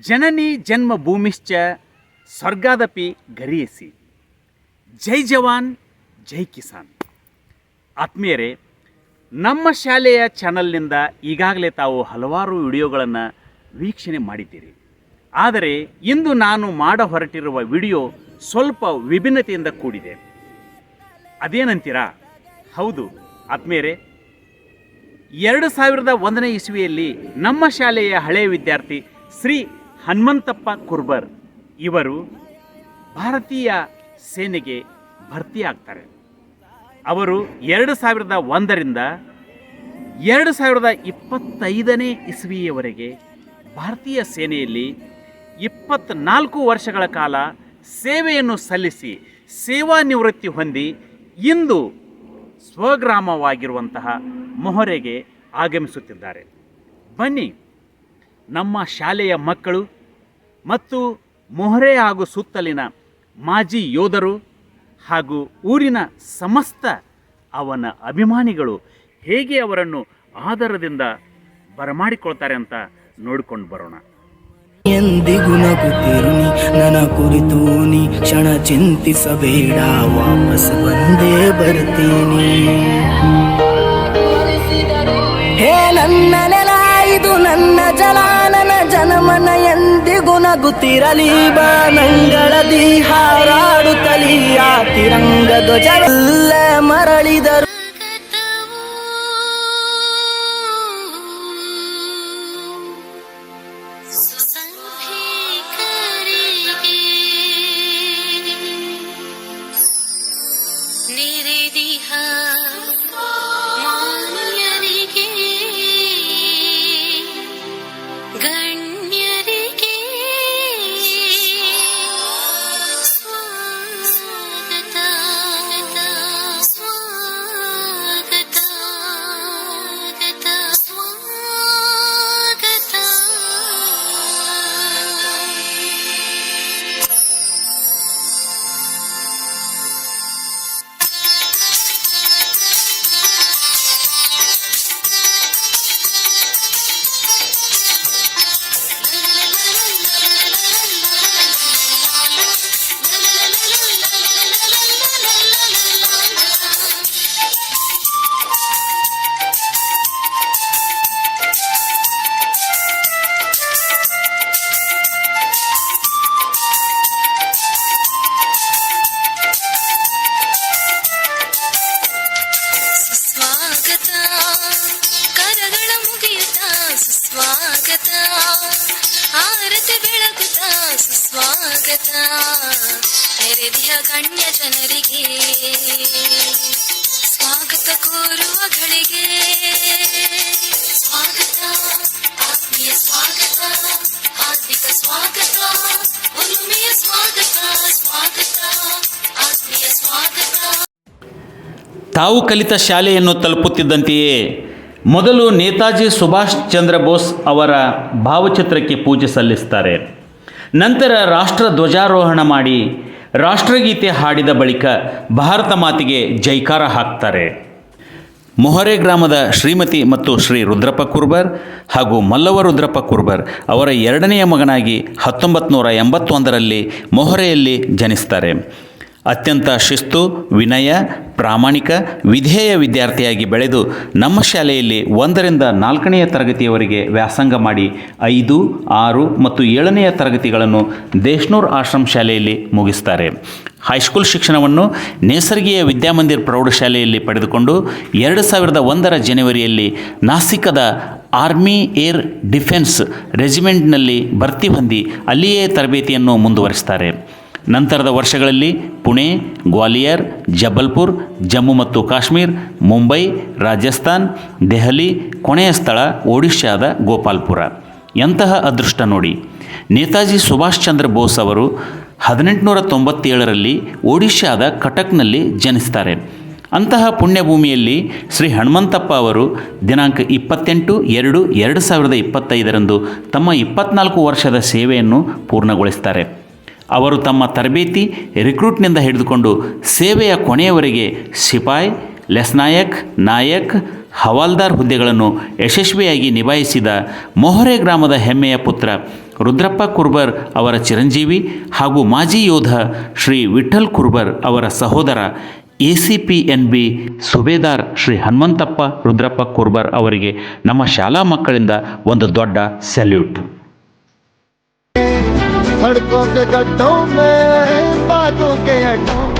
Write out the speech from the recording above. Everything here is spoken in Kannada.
ಜನನಿ ಜನ್ಮಭೂಮಿಶ್ಚ ಸ್ವರ್ಗಾದಪಿ ಗರೀಯಸಿ. ಜೈ ಜವಾನ್ ಜೈ ಕಿಸಾನ್. ಆತ್ಮೀಯರೇ, ನಮ್ಮ ಶಾಲೆಯ ಚಾನಲ್ನಿಂದ ಈಗಾಗಲೇ ತಾವು ಹಲವಾರು ವಿಡಿಯೋಗಳನ್ನು ವೀಕ್ಷಣೆ ಮಾಡಿದ್ದೀರಿ. ಆದರೆ ಇಂದು ನಾನು ಮಾಡ ಹೊರಟಿರುವ ವಿಡಿಯೋ ಸ್ವಲ್ಪ ವಿಭಿನ್ನತೆಯಿಂದ ಕೂಡಿದೆ. ಅದೇನಂತೀರಾ? ಹೌದು ಆತ್ಮೀಯರೇ, 2001ನೇ ಇಸ್ವಿಯಲ್ಲಿ ನಮ್ಮ ಶಾಲೆಯ ಹಳೆಯ ವಿದ್ಯಾರ್ಥಿ ಶ್ರೀ ಹನುಮಂತಪ್ಪ ಕುರ್ಬರ್ ಇವರು ಭಾರತೀಯ ಸೇನೆಗೆ ಭರ್ತಿಯಾಗ್ತಾರೆ. ಅವರು 2001ರಿಂದ 2025ನೇ ಇಸ್ವಿಯವರೆಗೆ ಭಾರತೀಯ ಸೇನೆಯಲ್ಲಿ 24 ವರ್ಷಗಳ ಕಾಲ ಸೇವೆಯನ್ನು ಸಲ್ಲಿಸಿ ಸೇವಾ ನಿವೃತ್ತಿ ಹೊಂದಿ ಇಂದು ಸ್ವಗ್ರಾಮವಾಗಿರುವಂತಹ ಮೊಹರೆಗೆ ಆಗಮಿಸುತ್ತಿದ್ದಾರೆ. ಬನ್ನಿ, ನಮ್ಮ ಶಾಲೆಯ ಮಕ್ಕಳು ಮತ್ತು ಮೊಹರೆ ಹಾಗೂ ಸುತ್ತಲಿನ ಮಾಜಿ ಯೋಧರು ಹಾಗೂ ಊರಿನ ಸಮಸ್ತ ಅವನ ಅಭಿಮಾನಿಗಳು ಹೇಗೆ ಅವರನ್ನು ಆದರದಿಂದ ಬರಮಾಡಿಕೊಳ್ತಾರೆ ಅಂತ ನೋಡಿಕೊಂಡು ಬರೋಣ. ಎಂದಿಗೂ ನಗುತ್ತಿರುನಿ ನನ್ನ ಕುರಿತು ನೀ ಕ್ಷಣ ಚಿಂತಿಸಬೇಡ, ವಾಪಸ್ ಬಂದೇ ಬರ್ತೀನಿ. ಹೇ ನನ್ನ ನೆಲ, ಇದು ನನ್ನ ಜಲ, ನನ್ನ ಜನಮನ ಎಂದಿಗೂ ನಗುತ್ತಿರಲಿ. ಬಾನಂಗಳದಿ ಹಾರಾಡುತ್ತಲಿ ಆ ತಿರಂಗ ಧ್ವಜವೆಲ್ಲ ಮರಳಿದರು. ನೆರೆದಿಯ ಗಣ್ಯ ಜನರಿಗೆ ಸ್ವಾಗತ ಕೋರುವ ಗಳಿಗೆ ಸ್ವಾಗತ, ಆತ್ಮೀಯ ಸ್ವಾಗತ, ಹಾರ್ದಿಕ ಸ್ವಾಗತ, ಒಲುಮೆಯ ಸ್ವಾಗತ, ಸ್ವಾಗತ, ಆತ್ಮೀಯ ಸ್ವಾಗತ. ತಾವು ಕಲಿತ ಶಾಲೆಯನ್ನು ತಲುಪುತ್ತಿದ್ದಂತೆಯೇ ಮೊದಲು ನೇತಾಜಿ ಸುಭಾಷ್ ಚಂದ್ರ ಬೋಸ್ ಅವರ ಭಾವಚಿತ್ರಕ್ಕೆ ಪೂಜೆ ಸಲ್ಲಿಸ್ತಾರೆ. ನಂತರ ರಾಷ್ಟ್ರ ಧ್ವಜಾರೋಹಣ ಮಾಡಿ ರಾಷ್ಟ್ರಗೀತೆ ಹಾಡಿದ ಬಳಿಕ ಭಾರತ ಮಾತೆಗೆ ಜೈಕಾರ ಹಾಕ್ತಾರೆ. ಮೊಹರೆ ಗ್ರಾಮದ ಶ್ರೀಮತಿ ಮತ್ತು ಶ್ರೀ ರುದ್ರಪ್ಪ ಕುರ್ಬರ್ ಹಾಗೂ ಮಲ್ಲವ ರುದ್ರಪ್ಪ ಕುರ್ಬರ್ ಅವರ ಎರಡನೆಯ ಮಗನಾಗಿ 1981ರಲ್ಲಿ ಮೊಹರೆಯಲ್ಲಿ ಜನಿಸ್ತಾರೆ. ಅತ್ಯಂತ ಶಿಸ್ತು, ವಿನಯ, ಪ್ರಾಮಾಣಿಕ, ವಿಧೇಯ ವಿದ್ಯಾರ್ಥಿಯಾಗಿ ಬೆಳೆದು ನಮ್ಮ ಶಾಲೆಯಲ್ಲಿ 1ರಿಂದ 4ನೇ ತರಗತಿಯವರೆಗೆ ವ್ಯಾಸಂಗ ಮಾಡಿ 5, 6 ಮತ್ತು 7ನೇ ತರಗತಿಗಳನ್ನು ದೇಶ್ನೂರ್ ಆಶ್ರಮ್ ಶಾಲೆಯಲ್ಲಿ ಮುಗಿಸ್ತಾರೆ. ಹೈಸ್ಕೂಲ್ ಶಿಕ್ಷಣವನ್ನು ನೇಸರ್ಗಿಯ ವಿದ್ಯಾಮಂದಿರ್ ಪ್ರೌಢಶಾಲೆಯಲ್ಲಿ ಪಡೆದುಕೊಂಡು 2001ರ ಜನವರಿಯಲ್ಲಿ ನಾಸಿಕದ ಆರ್ಮಿ ಏರ್ ಡಿಫೆನ್ಸ್ ರೆಜಿಮೆಂಟ್ನಲ್ಲಿ ಭರ್ತಿ ಹೊಂದಿ ಅಲ್ಲಿಯೇ ತರಬೇತಿಯನ್ನು ಮುಂದುವರಿಸ್ತಾರೆ. ನಂತರದ ವರ್ಷಗಳಲ್ಲಿ ಪುಣೆ, ಗ್ವಾಲಿಯರ್, ಜಬಲ್ಪುರ್, ಜಮ್ಮು ಮತ್ತು ಕಾಶ್ಮೀರ್, ಮುಂಬೈ, ರಾಜಸ್ಥಾನ್, ದೆಹಲಿ, ಕೊನೆಯ ಸ್ಥಳ ಒಡಿಶಾದ ಗೋಪಾಲ್ಪುರ. ಎಂತಹ ಅದೃಷ್ಟ ನೋಡಿ! ನೇತಾಜಿ ಸುಭಾಷ್ ಚಂದ್ರ ಬೋಸ್ ಅವರು 1897ರಲ್ಲಿ ಒಡಿಶಾದ ಕಟಕ್ನಲ್ಲಿ ಜನಿಸ್ತಾರೆ. ಅಂತಹ ಪುಣ್ಯಭೂಮಿಯಲ್ಲಿ ಶ್ರೀ ಹನುಮಂತಪ್ಪ ಅವರು ದಿನಾಂಕ 28/2/2025ರಂದು ತಮ್ಮ 24 ವರ್ಷದ ಸೇವೆಯನ್ನು ಪೂರ್ಣಗೊಳಿಸ್ತಾರೆ. ಅವರು ತಮ್ಮ ತರಬೇತಿ ರಿಕ್ರೂಟ್ನಿಂದ ಹಿಡಿದುಕೊಂಡು ಸೇವೆಯ ಕೊನೆಯವರೆಗೆ ಸಿಪಾಯಿ, ಲೆಸ್ನಾಯಕ್, ನಾಯಕ್, ಹವಾಲ್ದಾರ್ ಹುದ್ದೆಗಳನ್ನು ಯಶಸ್ವಿಯಾಗಿ ನಿಭಾಯಿಸಿದ ಮೊಹರೆ ಗ್ರಾಮದ ಹೆಮ್ಮೆಯ ಪುತ್ರ ರುದ್ರಪ್ಪ ಕುರ್ಬರ್ ಅವರ ಚಿರಂಜೀವಿ ಹಾಗೂ ಮಾಜಿ ಯೋಧ ಶ್ರೀ ವಿಠ್ಠಲ್ ಕುರ್ಬರ್ ಅವರ ಸಹೋದರ ACPNB ಸುಬೇದಾರ್ ಶ್ರೀ ಹನುಮಂತಪ್ಪ ರುದ್ರಪ್ಪ ಕುರ್ಬರ್ ಅವರಿಗೆ ನಮ್ಮ ಶಾಲಾ ಮಕ್ಕಳಿಂದ ಒಂದು ದೊಡ್ಡ ಸಲ್ಯೂಟ್. सड़कों के गड्ढों में बातों के अड्डों